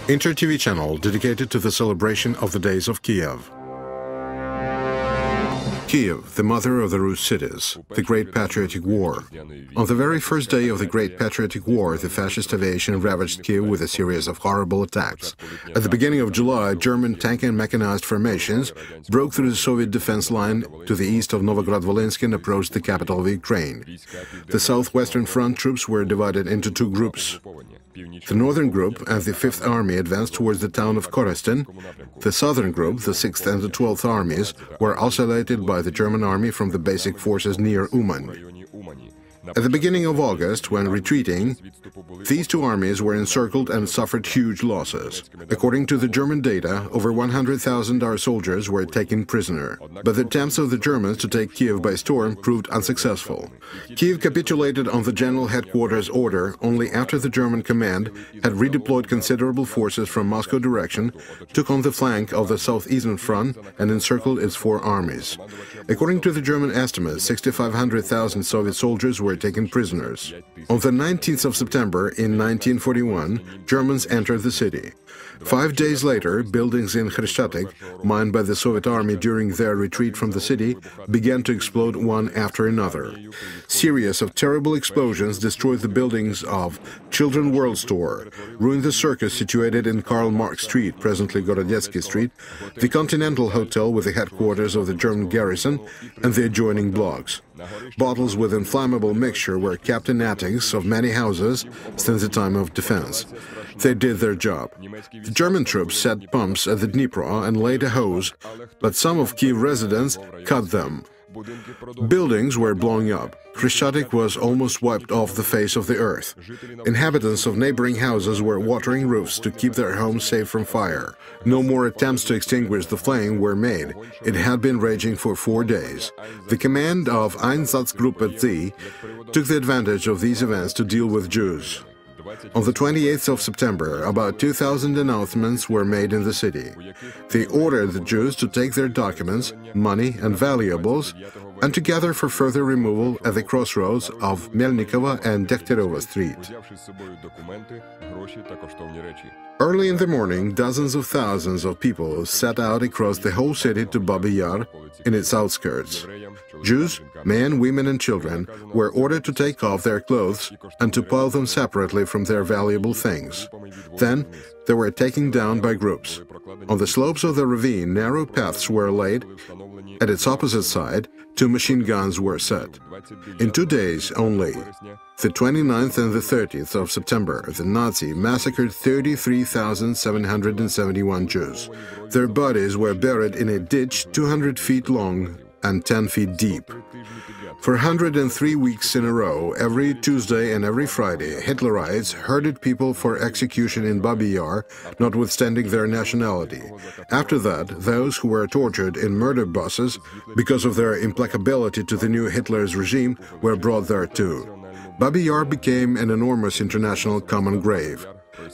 Inter-TV channel dedicated to the celebration of the days of Kiev. Kiev, the mother of the Rus cities, the Great Patriotic War. On the very first day of the Great Patriotic War, the fascist aviation ravaged Kiev with a series of horrible attacks. At the beginning of July, German tank and mechanized formations broke through the Soviet defense line to the east of Novograd-Volynsk and approached the capital of Ukraine. The southwestern front troops were divided into two groups. The northern group and the 5th Army advanced towards the town of Korostin. The southern group, the 6th and the 12th Armies, were isolated by the German army from the basic forces near Uman. At the beginning of August, when retreating, these two armies were encircled and suffered huge losses. According to the German data, over 100,000 our soldiers were taken prisoner. But the attempts of the Germans to take Kiev by storm proved unsuccessful. Kiev capitulated on the general headquarters order only after the German command had redeployed considerable forces from Moscow direction, took on the flank of the southeastern front, and encircled its four armies. According to the German estimates, 6,500,000 Soviet soldiers were taken prisoners. On the 19th of September in 1941, Germans entered the city. 5 days later, buildings in Khreshchatyk, mined by the Soviet army during their retreat from the city, began to explode one after another. Series of terrible explosions destroyed the buildings of Children World Store, ruined the circus situated in Karl Marx Street, presently Gorodetsky Street, the Continental Hotel with the headquarters of the German garrison, and the adjoining blocks. Bottles with inflammable mixture were kept in attics of many houses since the time of defense. They did their job. The German troops set pumps at the Dnipro and laid a hose, but some of Kiev residents cut them. Buildings were blowing up. Khreshchatyk was almost wiped off the face of the earth. Inhabitants of neighboring houses were watering roofs to keep their homes safe from fire. No more attempts to extinguish the flame were made. It had been raging for 4 days. The command of Einsatzgruppe Z took the advantage of these events to deal with Jews. On the 28th of September, about 2,000 announcements were made in the city. They ordered the Jews to take their documents, money and valuables, and to gather for further removal at the crossroads of Melnikova and Degtyaryova Street. Early in the morning, dozens of thousands of people set out across the whole city to Baby Yar in its outskirts. Jews, men, women and children were ordered to take off their clothes and to pile them separately from their valuable things. Then they were taken down by groups. On the slopes of the ravine, narrow paths were laid. At its opposite side, 2 machine guns were set. In 2 days only, the 29th and the 30th of September, the Nazi massacred 33,771 Jews. Their bodies were buried in a ditch 200 feet long and 10 feet deep. For 103 weeks in a row, every Tuesday and every Friday, Hitlerites herded people for execution in Baby Yar, notwithstanding their nationality. After that, those who were tortured in murder buses because of their implacability to the new Hitler's regime were brought there too. Baby Yar became an enormous international common grave.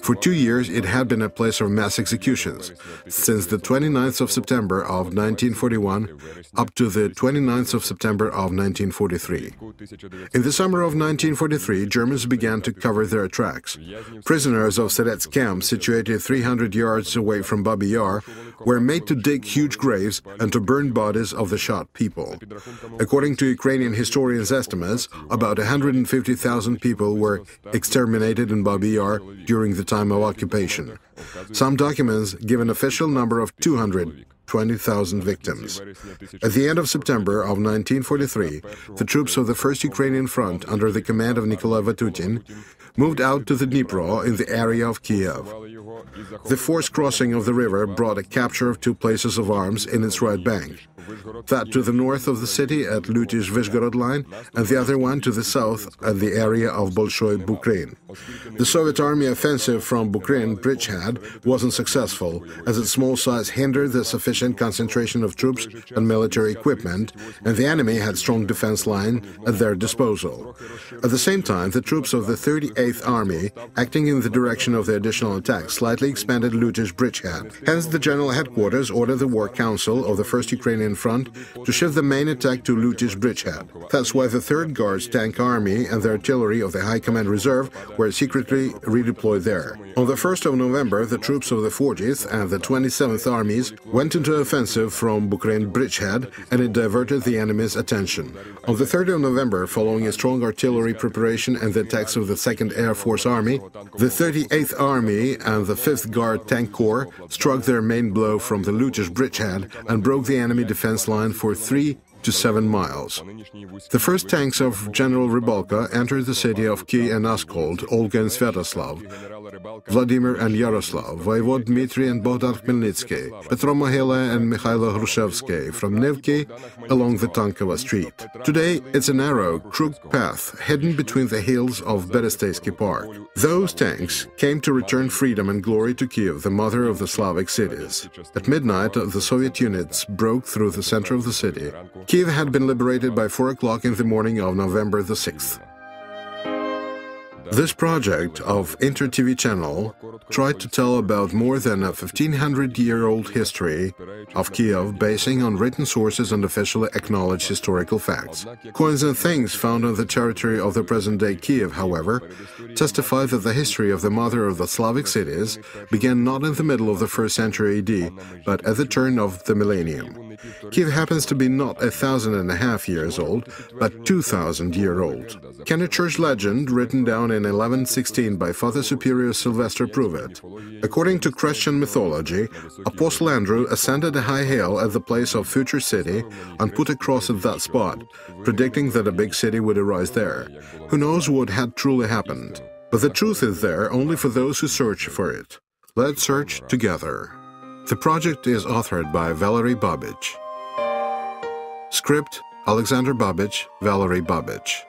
For 2 years, it had been a place of mass executions, since the 29th of September of 1941 up to the 29th of September of 1943. In the summer of 1943, Germans began to cover their tracks. Prisoners of Sedets camp, situated 300 yards away from Baby Yar, were made to dig huge graves and to burn bodies of the shot people. According to Ukrainian historians' estimates, about 150,000 people were exterminated in Baby Yar during the time of occupation. Some documents give an official number of 220,000 victims. At the end of September of 1943, the troops of the First Ukrainian Front, under the command of Nikolai Vatutin, moved out to the Dnipro in the area of Kiev. The forced crossing of the river brought a capture of 2 places of arms in its right bank. That to the north of the city at Lytysh-Vyshgorod line, and the other one to the south at the area of Bolshoi Bukrin. The Soviet army offensive from Bukrin bridgehead wasn't successful, as its small size hindered the sufficient concentration of troops and military equipment, and the enemy had strong defense line at their disposal. At the same time, the troops of the 38th 38th Army, acting in the direction of the additional attack, slightly expanded Lutish bridgehead. Hence, the General Headquarters ordered the War Council of the 1st Ukrainian Front to shift the main attack to Lutish bridgehead. That's why the 3rd Guards Tank Army and the artillery of the High Command Reserve were secretly redeployed there. On the 1st of November, the troops of the 40th and the 27th Armies went into offensive from Bucharin bridgehead, and it diverted the enemy's attention. On the 3rd of November, following a strong artillery preparation and the attacks of the 2nd Air Force Army, the 38th Army and the 5th Guard Tank Corps struck their main blow from the Lutish bridgehead and broke the enemy defense line for 3 to 7 miles. The first tanks of General Rybalka entered the city of Kiev and Askold, Olga and Sviatoslav, Vladimir and Yaroslav, Voivod Dmitry and Bogdan Khmelnytsky, Petro Mohila and Mikhailo Hrushevsky from Nivki along the Tankova Street. Today, it's a narrow, crooked path hidden between the hills of Beresteyski Park. Those tanks came to return freedom and glory to Kiev, the mother of the Slavic cities. At midnight, the Soviet units broke through the center of the city. Kiev had been liberated by 4 o'clock in the morning of November the 6th. This project of Inter-TV channel tried to tell about more than a 1500-year-old history of Kiev, basing on written sources and officially acknowledged historical facts. Coins and things found on the territory of the present-day Kiev, however, testify that the history of the mother of the Slavic cities began not in the middle of the 1st century AD, but at the turn of the millennium. Kiev happens to be not 1,500 years old, but 2,000-year old. Can a church legend written down in 1116 by Father Superior Sylvester prove it? According to Christian mythology, Apostle Andrew ascended a high hill at the place of future city and put a cross at that spot, predicting that a big city would arise there. Who knows what had truly happened? But the truth is there only for those who search for it. Let's search together. The project is authored by Valery Babich. Script: Alexander Babich, Valery Babich.